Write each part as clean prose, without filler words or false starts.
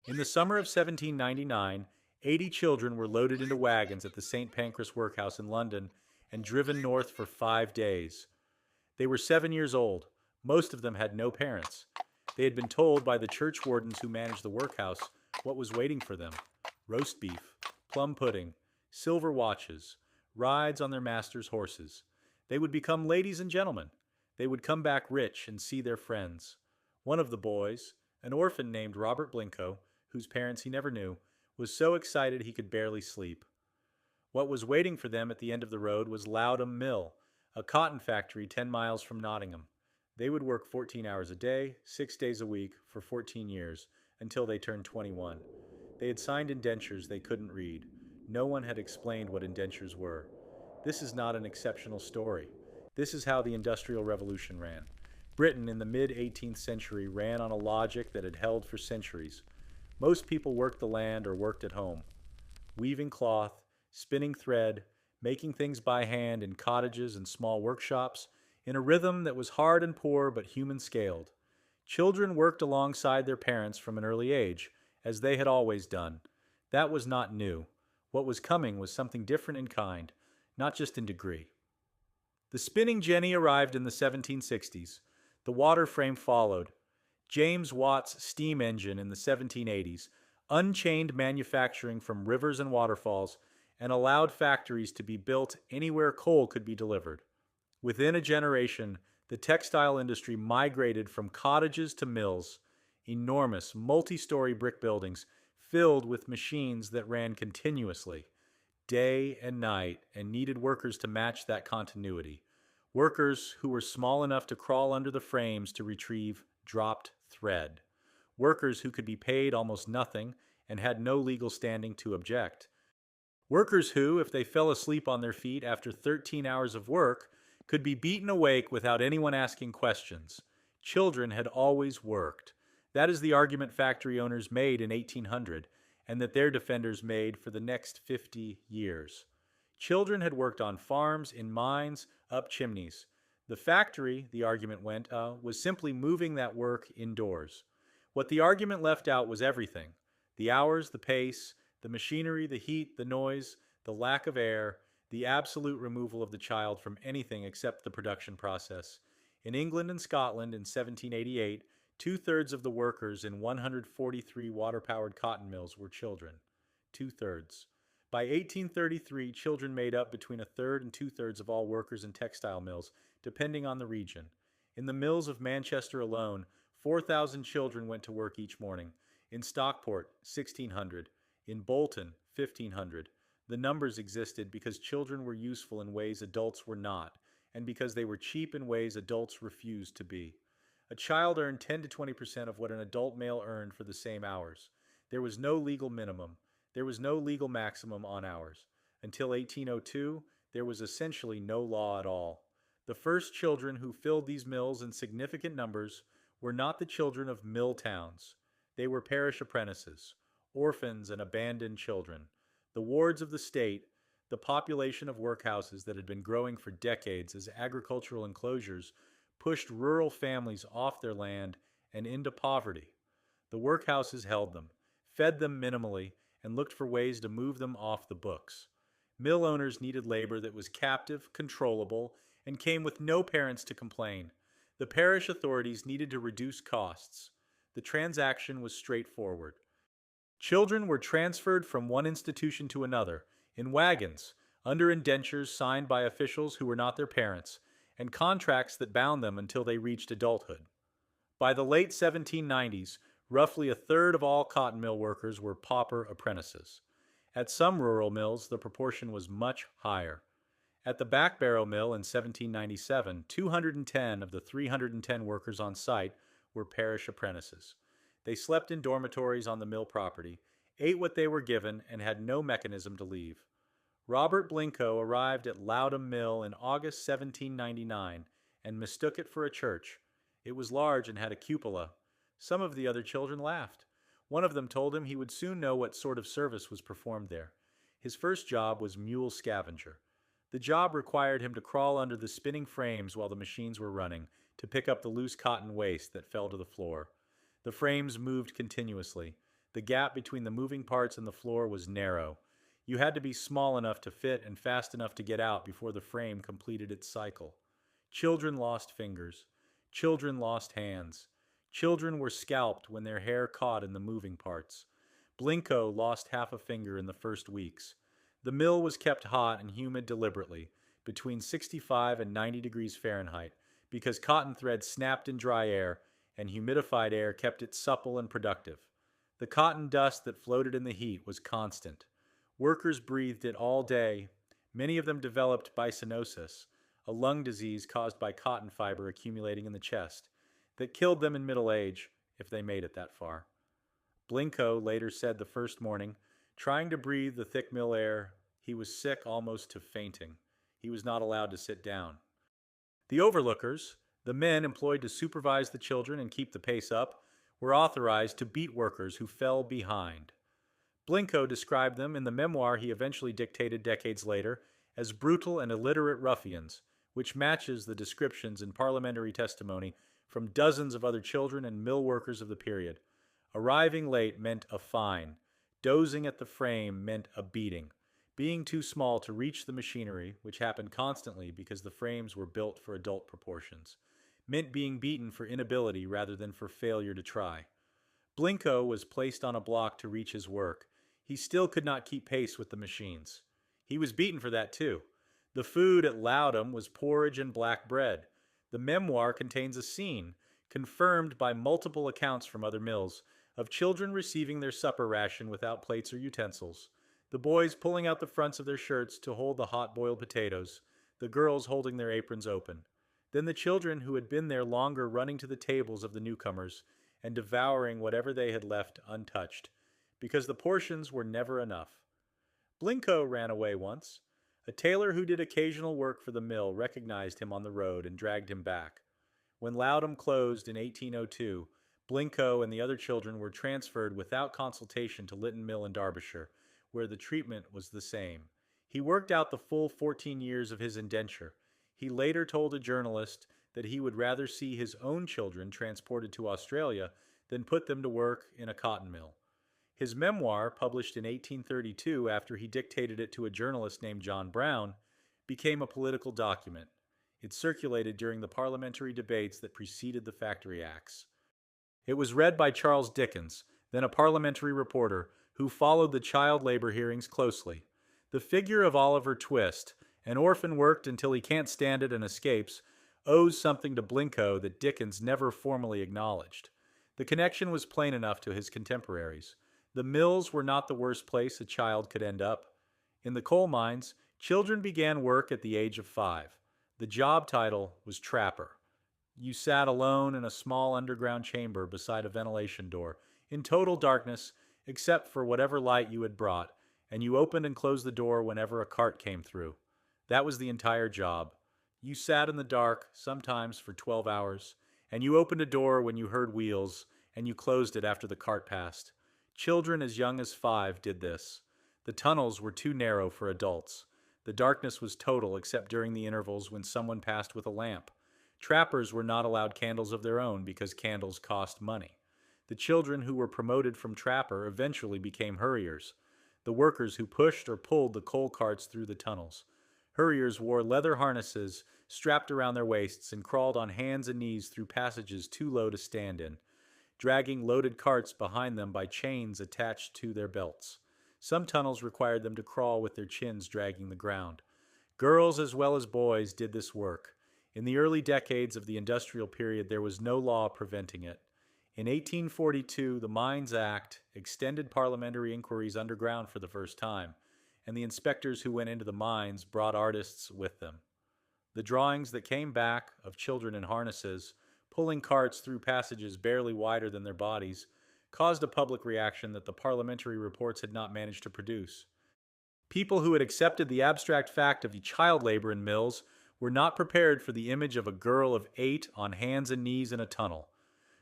In the summer of 1799, 80 children were loaded into wagons at the St. Pancras workhouse in London and driven north for 5 days. They were 7 years old. Most of them had no parents. They had been told by the church wardens who managed the workhouse what was waiting for them: roast beef, plum pudding, silver watches, rides on their masters' horses. They would become ladies and gentlemen. They would come back rich and see their friends. One of the boys, an orphan named Robert Blincoe, whose parents he never knew, was so excited he could barely sleep. What was waiting for them at the end of the road was Loudham Mill, a cotton factory 10 miles from Nottingham. They would work 14 hours a day, 6 days a week, for 14 years, until they turned 21. They had signed indentures they couldn't read. No one had explained what indentures were. This is not an exceptional story. This is how the Industrial Revolution ran. Britain in the mid-18th century ran on a logic that had held for centuries. Most people worked the land or worked at home, weaving cloth, spinning thread, making things by hand in cottages and small workshops, in a rhythm that was hard and poor but human scaled. Children worked alongside their parents from an early age, as they had always done. That was not new. What was coming was something different in kind, not just in degree. The spinning jenny arrived in the 1760s. The water frame followed. James Watt's steam engine in the 1780s unchained manufacturing from rivers and waterfalls and allowed factories to be built anywhere coal could be delivered. Within a generation, the textile industry migrated from cottages to mills, enormous multi-story brick buildings filled with machines that ran continuously, day and night, and needed workers to match that continuity. Workers who were small enough to crawl under the frames to retrieve dropped thread. Workers who could be paid almost nothing and had no legal standing to object. Workers who, if they fell asleep on their feet after 13 hours of work, could be beaten awake without anyone asking questions. Children had always worked. That is the argument factory owners made in 1800, and that their defenders made for the next 50 years. Children had worked on farms, in mines, up chimneys. The factory, the argument went, was simply moving that work indoors. What the argument left out was everything: the hours, the pace, the machinery, the heat, the noise, the lack of air, the absolute removal of the child from anything except the production process. In England and Scotland in 1788, two-thirds of the workers in 143 water-powered cotton mills were children. Two-thirds. By 1833, children made up between a third and two-thirds of all workers in textile mills, depending on the region. In the mills of Manchester alone, 4,000 children went to work each morning. In Stockport, 1,600. In Bolton, 1,500. The numbers existed because children were useful in ways adults were not, and because they were cheap in ways adults refused to be. A child earned 10 to 20% of what an adult male earned for the same hours. There was no legal minimum. There was no legal maximum on hours. Until 1802, there was essentially no law at all. The first children who filled these mills in significant numbers were not the children of mill towns. They were parish apprentices, orphans and abandoned children. The wards of the state, the population of workhouses that had been growing for decades as agricultural enclosures, pushed rural families off their land and into poverty. The workhouses held them, fed them minimally, and looked for ways to move them off the books. Mill owners needed labor that was captive, controllable, and came with no parents to complain. The parish authorities needed to reduce costs. The transaction was straightforward. Children were transferred from one institution to another, in wagons, under indentures signed by officials who were not their parents, and contracts that bound them until they reached adulthood. By the late 1790s, roughly a third of all cotton mill workers were pauper apprentices. At some rural mills, the proportion was much higher. At the Back Barrow Mill in 1797, 210 of the 310 workers on site were parish apprentices. They slept in dormitories on the mill property, ate what they were given, and had no mechanism to leave. Robert Blincoe arrived at Loudham Mill in August 1799 and mistook it for a church. It was large and had a cupola. Some of the other children laughed. One of them told him he would soon know what sort of service was performed there. His first job was mule scavenger. The job required him to crawl under the spinning frames while the machines were running to pick up the loose cotton waste that fell to the floor. The frames moved continuously. The gap between the moving parts and the floor was narrow. You had to be small enough to fit and fast enough to get out before the frame completed its cycle. Children lost fingers. Children lost hands. Children were scalped when their hair caught in the moving parts. Blincoe lost half a finger in the first weeks. The mill was kept hot and humid deliberately, between 65 and 90 degrees Fahrenheit, because cotton thread snapped in dry air and humidified air kept it supple and productive. The cotton dust that floated in the heat was constant. Workers breathed it all day. Many of them developed bisonosis, a lung disease caused by cotton fiber accumulating in the chest, that killed them in middle age, if they made it that far. Blincoe later said the first morning, trying to breathe the thick mill air, he was sick almost to fainting. He was not allowed to sit down. The overlookers, the men employed to supervise the children and keep the pace up, were authorized to beat workers who fell behind. Blincoe described them in the memoir he eventually dictated decades later as brutal and illiterate ruffians, which matches the descriptions in parliamentary testimony from dozens of other children and mill workers of the period. Arriving late meant a fine. Dozing at the frame meant a beating. Being too small to reach the machinery, which happened constantly because the frames were built for adult proportions, meant being beaten for inability rather than for failure to try. Blincoe was placed on a block to reach his work. He still could not keep pace with the machines. He was beaten for that too. The food at Loudham was porridge and black bread. The memoir contains a scene, confirmed by multiple accounts from other mills, of children receiving their supper ration without plates or utensils, the boys pulling out the fronts of their shirts to hold the hot boiled potatoes, the girls holding their aprons open. Then the children who had been there longer running to the tables of the newcomers and devouring whatever they had left untouched, because the portions were never enough. Blincoe ran away once. A tailor who did occasional work for the mill recognized him on the road and dragged him back. When Loudham closed in 1802, Blincoe and the other children were transferred without consultation to Lytton Mill in Derbyshire, where the treatment was the same. He worked out the full 14 years of his indenture. He later told a journalist that he would rather see his own children transported to Australia than put them to work in a cotton mill. His memoir, published in 1832 after he dictated it to a journalist named John Brown, became a political document. It circulated during the parliamentary debates that preceded the Factory Acts. It was read by Charles Dickens, then a parliamentary reporter, who followed the child labor hearings closely. The figure of Oliver Twist, an orphan worked until he can't stand it and escapes, owes something to Blincoe that Dickens never formally acknowledged. The connection was plain enough to his contemporaries. The mills were not the worst place a child could end up. In the coal mines, children began work at the age of 5. The job title was trapper. You sat alone in a small underground chamber beside a ventilation door, in total darkness, except for whatever light you had brought, and you opened and closed the door whenever a cart came through. That was the entire job. You sat in the dark, sometimes for 12 hours, and you opened a door when you heard wheels, and you closed it after the cart passed. Children as young as 5 did this. The tunnels were too narrow for adults. The darkness was total except during the intervals when someone passed with a lamp. Trappers were not allowed candles of their own because candles cost money. The children who were promoted from trapper eventually became hurriers, the workers who pushed or pulled the coal carts through the tunnels. Hurriers wore leather harnesses strapped around their waists and crawled on hands and knees through passages too low to stand in, dragging loaded carts behind them by chains attached to their belts. Some tunnels required them to crawl with their chins dragging the ground. Girls as well as boys did this work. In the early decades of the industrial period, there was no law preventing it. In 1842, the Mines Act extended parliamentary inquiries underground for the first time, and the inspectors who went into the mines brought artists with them. The drawings that came back of children in harnesses, pulling carts through passages barely wider than their bodies, caused a public reaction that the parliamentary reports had not managed to produce. People who had accepted the abstract fact of child labor in mills were not prepared for the image of a girl of 8 on hands and knees in a tunnel.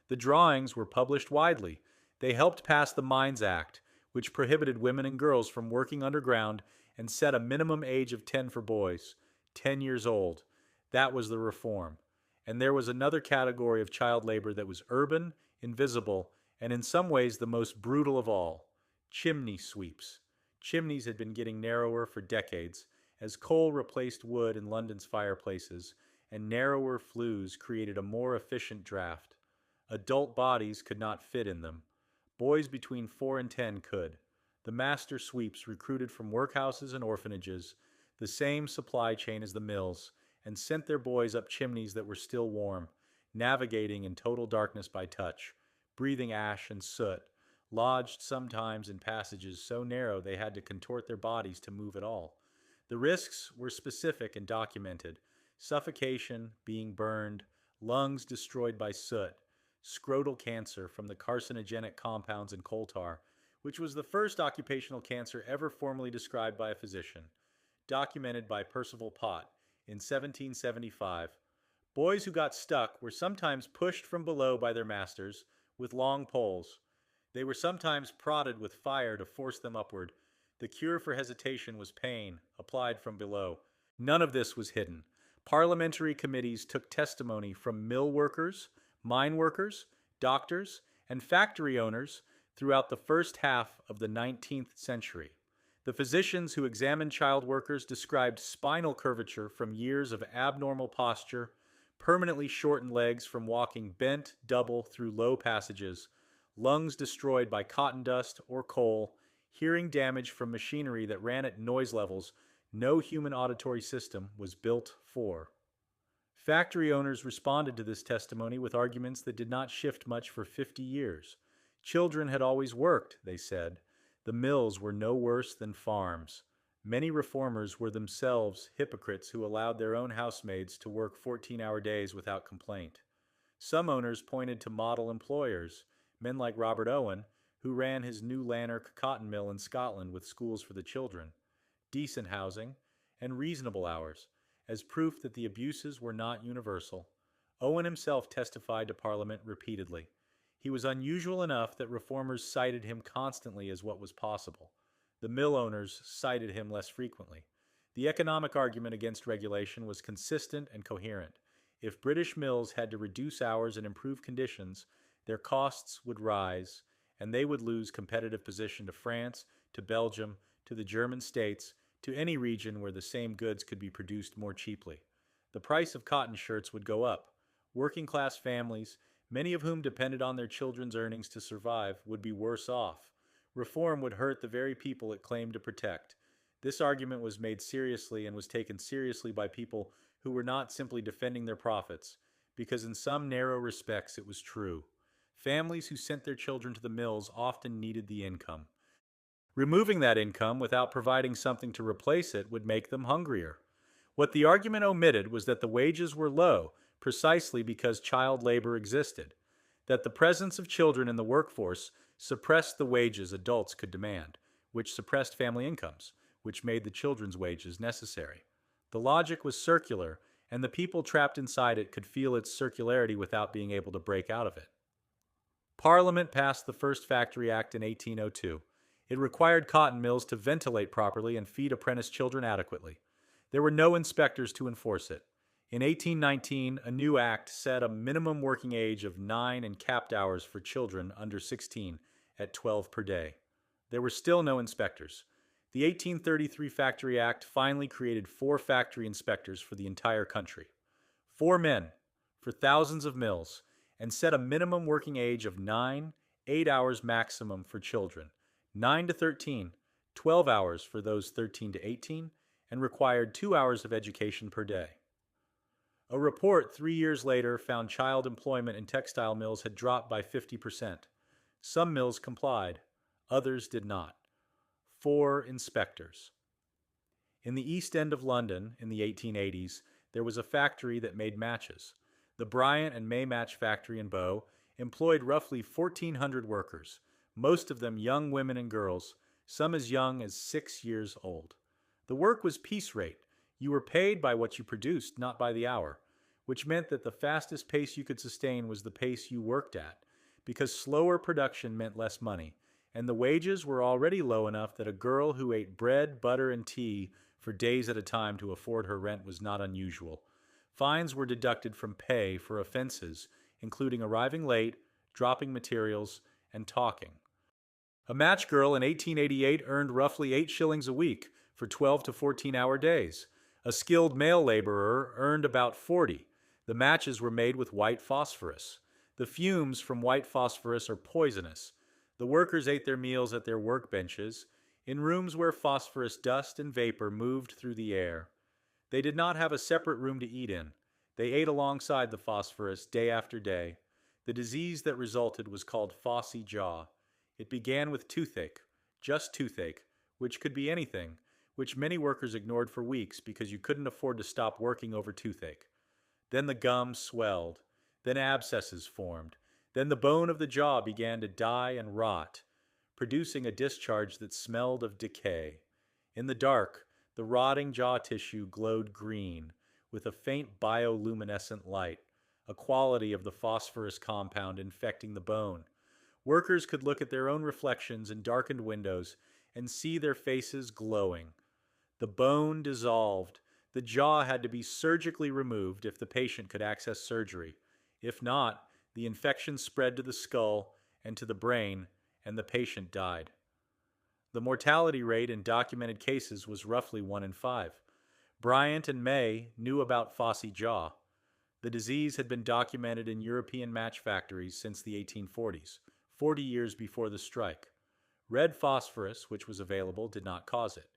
The drawings were published widely. They helped pass the Mines Act, which prohibited women and girls from working underground and set a minimum age of 10 for boys, 10 years old. That was the reform. And there was another category of child labor that was urban, invisible, and in some ways the most brutal of all, chimney sweeps. Chimneys had been getting narrower for decades as coal replaced wood in London's fireplaces, and narrower flues created a more efficient draft. Adult bodies could not fit in them. Boys between 4 and 10 could. The master sweeps recruited from workhouses and orphanages, the same supply chain as the mills, and sent their boys up chimneys that were still warm, navigating in total darkness by touch, breathing ash and soot, lodged sometimes in passages so narrow they had to contort their bodies to move at all. The risks were specific and documented: suffocation, being burned, lungs destroyed by soot, scrotal cancer from the carcinogenic compounds in coal tar, which was the first occupational cancer ever formally described by a physician, documented by Percival Pott in 1775. Boys who got stuck were sometimes pushed from below by their masters with long poles. They were sometimes prodded with fire to force them upward. The cure for hesitation was pain, applied from below. None of this was hidden. Parliamentary committees took testimony from mill workers, mine workers, doctors, and factory owners throughout the first half of the 19th century. The physicians who examined child workers described spinal curvature from years of abnormal posture, permanently shortened legs from walking bent double through low passages, lungs destroyed by cotton dust or coal, hearing damage from machinery that ran at noise levels no human auditory system was built for. Factory owners responded to this testimony with arguments that did not shift much for 50 years. Children had always worked, they said. The mills were no worse than farms. Many reformers were themselves hypocrites who allowed their own housemaids to work 14-hour days without complaint. Some owners pointed to model employers, men like Robert Owen, who ran his New Lanark cotton mill in Scotland with schools for the children, decent housing, and reasonable hours, as proof that the abuses were not universal. Owen himself testified to Parliament repeatedly. He was unusual enough that reformers cited him constantly as what was possible. The mill owners cited him less frequently. The economic argument against regulation was consistent and coherent. If British mills had to reduce hours and improve conditions, their costs would rise, and they would lose competitive position to France, to Belgium, to the German states, to any region where the same goods could be produced more cheaply. The price of cotton shirts would go up. Working-class families, many of whom depended on their children's earnings to survive, would be worse off. Reform would hurt the very people it claimed to protect. This argument was made seriously and was taken seriously by people who were not simply defending their profits, because in some narrow respects it was true. Families who sent their children to the mills often needed the income. Removing that income without providing something to replace it would make them hungrier. What the argument omitted was that the wages were low precisely because child labor existed, that the presence of children in the workforce suppressed the wages adults could demand, which suppressed family incomes, which made the children's wages necessary. The logic was circular, and the people trapped inside it could feel its circularity without being able to break out of it. Parliament passed the first Factory Act in 1802. It required cotton mills to ventilate properly and feed apprentice children adequately. There were no inspectors to enforce it. In 1819, a new act set a minimum working age of 9 and capped hours for children under 16 at 12 per day. There were still no inspectors. The 1833 Factory Act finally created 4 factory inspectors for the entire country. 4 men for thousands of mills, and set a minimum working age of 9, 8 hours maximum for children, 9 to 13, 12 hours for those 13 to 18, and required 2 hours of education per day. A report 3 years later found child employment in textile mills had dropped by 50%. Some mills complied, others did not. 4 inspectors. In the East End of London in the 1880s, there was a factory that made matches. The Bryant and May Match Factory in Bow employed roughly 1,400 workers, most of them young women and girls, some as young as 6 years old. The work was piece rate. You were paid by what you produced, not by the hour, which meant that the fastest pace you could sustain was the pace you worked at, because slower production meant less money, and the wages were already low enough that a girl who ate bread, butter, and tea for days at a time to afford her rent was not unusual. Fines were deducted from pay for offenses, including arriving late, dropping materials, and talking. A match girl in 1888 earned roughly 8 shillings a week for 12 to 14-hour days. A skilled male laborer earned about 40. The matches were made with white phosphorus. The fumes from white phosphorus are poisonous. The workers ate their meals at their workbenches, in rooms where phosphorus dust and vapor moved through the air. They did not have a separate room to eat in. They ate alongside the phosphorus day after day. The disease that resulted was called phossy jaw. It began with toothache, just toothache, which could be anything, which many workers ignored for weeks because you couldn't afford to stop working over toothache. Then the gums swelled. Then abscesses formed. Then the bone of the jaw began to die and rot, producing a discharge that smelled of decay. In the dark, the rotting jaw tissue glowed green, with a faint bioluminescent light, a quality of the phosphorus compound infecting the bone. Workers could look at their own reflections in darkened windows and see their faces glowing. The bone dissolved. The jaw had to be surgically removed if the patient could access surgery. If not, the infection spread to the skull and to the brain, and the patient died. The mortality rate in documented cases was roughly 1 in 5. Bryant and May knew about phossy jaw. The disease had been documented in European match factories since the 1840s, 40 years before the strike. Red phosphorus, which was available, did not cause it.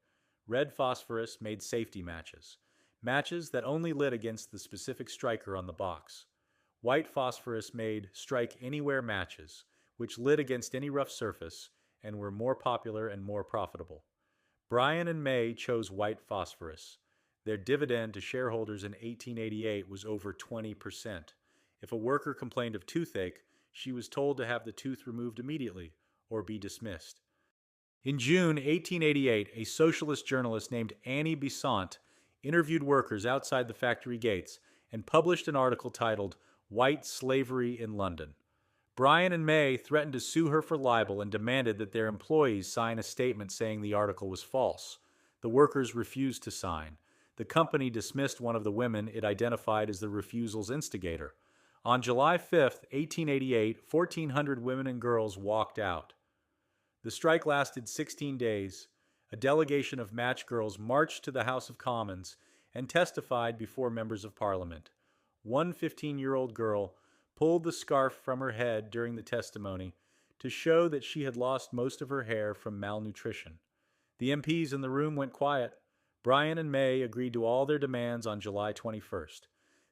Red phosphorus made safety matches, matches that only lit against the specific striker on the box. White phosphorus made strike anywhere matches, which lit against any rough surface and were more popular and more profitable. Bryan and May chose white phosphorus. Their dividend to shareholders in 1888 was over 20%. If a worker complained of toothache, she was told to have the tooth removed immediately or be dismissed. In June 1888, a socialist journalist named Annie Besant interviewed workers outside the factory gates and published an article titled White Slavery in London. Bryan and May threatened to sue her for libel and demanded that their employees sign a statement saying the article was false. The workers refused to sign. The company dismissed one of the women it identified as the refusal's instigator. On July 5, 1888, 1,400 women and girls walked out. The strike lasted 16 days. A delegation of match girls marched to the House of Commons and testified before members of Parliament. One 15-year-old girl pulled the scarf from her head during the testimony to show that she had lost most of her hair from malnutrition. The MPs in the room went quiet. Bryan and May agreed to all their demands on July 21st.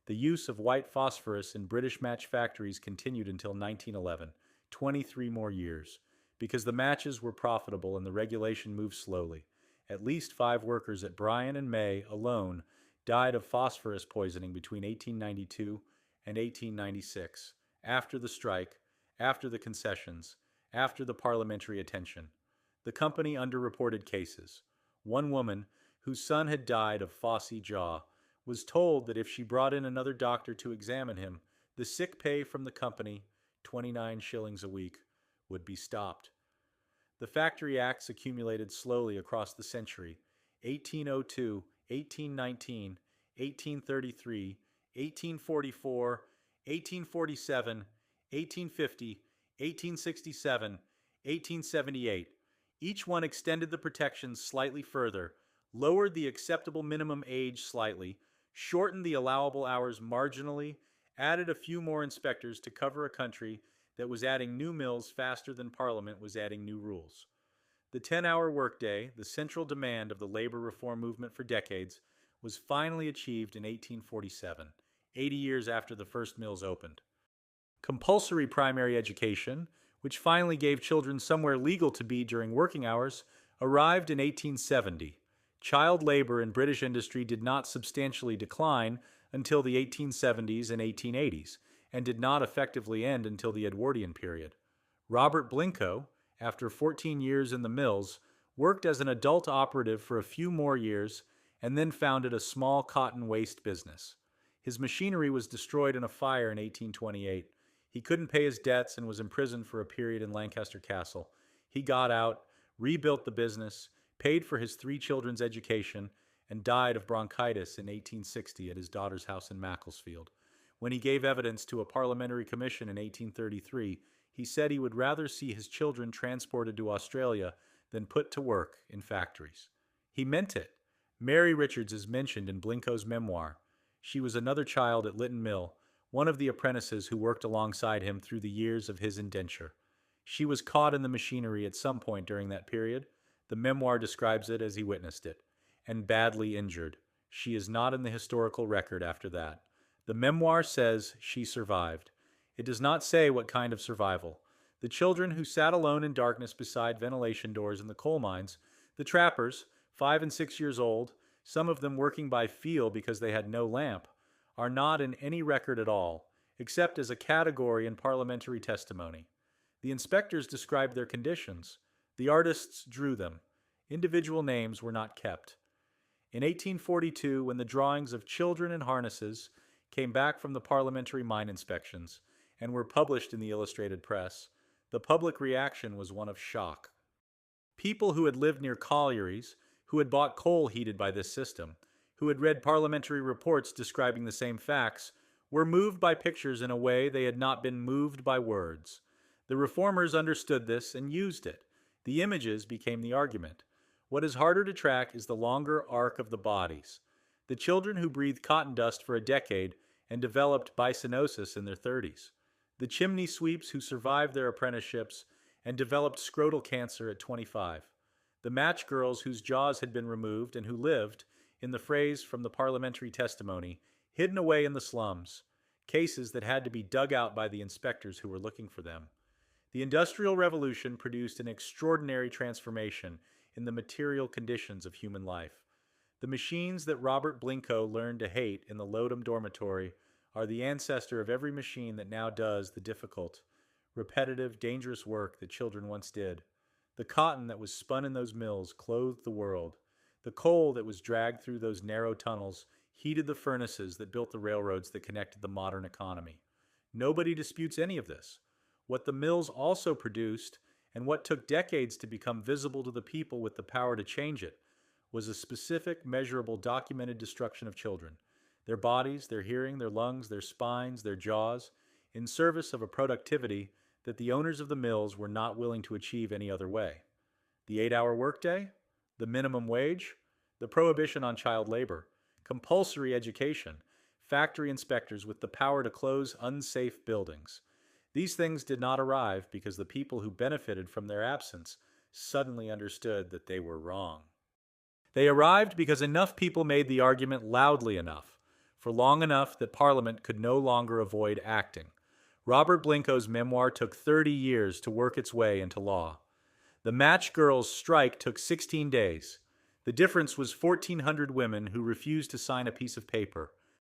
The use of white phosphorus in British match factories continued until 1911, 23 more years. Because the matches were profitable and the regulation moved slowly, at least 5 workers at Bryan and May alone died of phosphorus poisoning between 1892 and 1896, after the strike, after the concessions, after the parliamentary attention. The company underreported cases. One woman, whose son had died of phossy jaw, was told that if she brought in another doctor to examine him, the sick pay from the company, 29 shillings a week, would be stopped. The factory acts accumulated slowly across the century: 1802, 1819, 1833, 1844, 1847, 1850, 1867, 1878. Each one extended the protections slightly further, lowered the acceptable minimum age slightly, shortened the allowable hours marginally, added a few more inspectors to cover a country that was adding new mills faster than Parliament was adding new rules. The 10-hour workday, the central demand of the labor reform movement for decades, was finally achieved in 1847, 80 years after the first mills opened. Compulsory primary education, which finally gave children somewhere legal to be during working hours, arrived in 1870. Child labor in British industry did not substantially decline until the 1870s and 1880s, and did not effectively end until the Edwardian period. Robert Blincoe, after 14 years in the mills, worked as an adult operative for a few more years and then founded a small cotton waste business. His machinery was destroyed in a fire in 1828. He couldn't pay his debts and was imprisoned for a period in Lancaster Castle. He got out, rebuilt the business, paid for his 3 children's education, and died of bronchitis in 1860 at his daughter's house in Macclesfield. When he gave evidence to a parliamentary commission in 1833, He said he would rather see his children transported to Australia than put to work in factories. He meant it. Mary Richards is mentioned in Blincoe's memoir. She was another child at Lytton Mill, one of the apprentices who worked alongside him through the years of his indenture. She was caught in the machinery at some point during that period. The memoir describes it as he witnessed it, and badly injured. She is not in the historical record after that. The memoir says she survived. It does not say what kind of survival. The children who sat alone in darkness beside ventilation doors in the coal mines, the trappers, 5 and 6 years old, some of them working by feel because they had no lamp, are not in any record at all, except as a category in parliamentary testimony. The inspectors described their conditions. The artists drew them. Individual names were not kept. In 1842, when the drawings of children in harnesses came back from the parliamentary mine inspections and were published in the illustrated press, the public reaction was one of shock. People who had lived near collieries, who had bought coal heated by this system, who had read parliamentary reports describing the same facts, were moved by pictures in a way they had not been moved by words. The reformers understood this and used it. The images became the argument. What is harder to track is the longer arc of the bodies. The children who breathed cotton dust for a decade and developed bisonosis in their 30s. The chimney sweeps who survived their apprenticeships and developed scrotal cancer at 25. The match girls whose jaws had been removed and who lived, in the phrase from the parliamentary testimony, hidden away in the slums, cases that had to be dug out by the inspectors who were looking for them. The Industrial Revolution produced an extraordinary transformation in the material conditions of human life. The machines that Robert Blincoe learned to hate in the Lodum dormitory are the ancestor of every machine that now does the difficult, repetitive, dangerous work that children once did. The cotton that was spun in those mills clothed the world. The coal that was dragged through those narrow tunnels heated the furnaces that built the railroads that connected the modern economy. Nobody disputes any of this. What the mills also produced, and what took decades to become visible to the people with the power to change it, was a specific, measurable, documented destruction of children, their bodies, their hearing, their lungs, their spines, their jaws, in service of a productivity that the owners of the mills were not willing to achieve any other way. The 8-hour workday, the minimum wage, the prohibition on child labor, compulsory education, factory inspectors with the power to close unsafe buildings. These things did not arrive because the people who benefited from their absence suddenly understood that they were wrong. They arrived because enough people made the argument loudly enough, for long enough that Parliament could no longer avoid acting. Robert Blincoe's memoir took 30 years to work its way into law. The match girls' strike took 16 days. The difference was 1,400 women who refused to sign a piece of paper.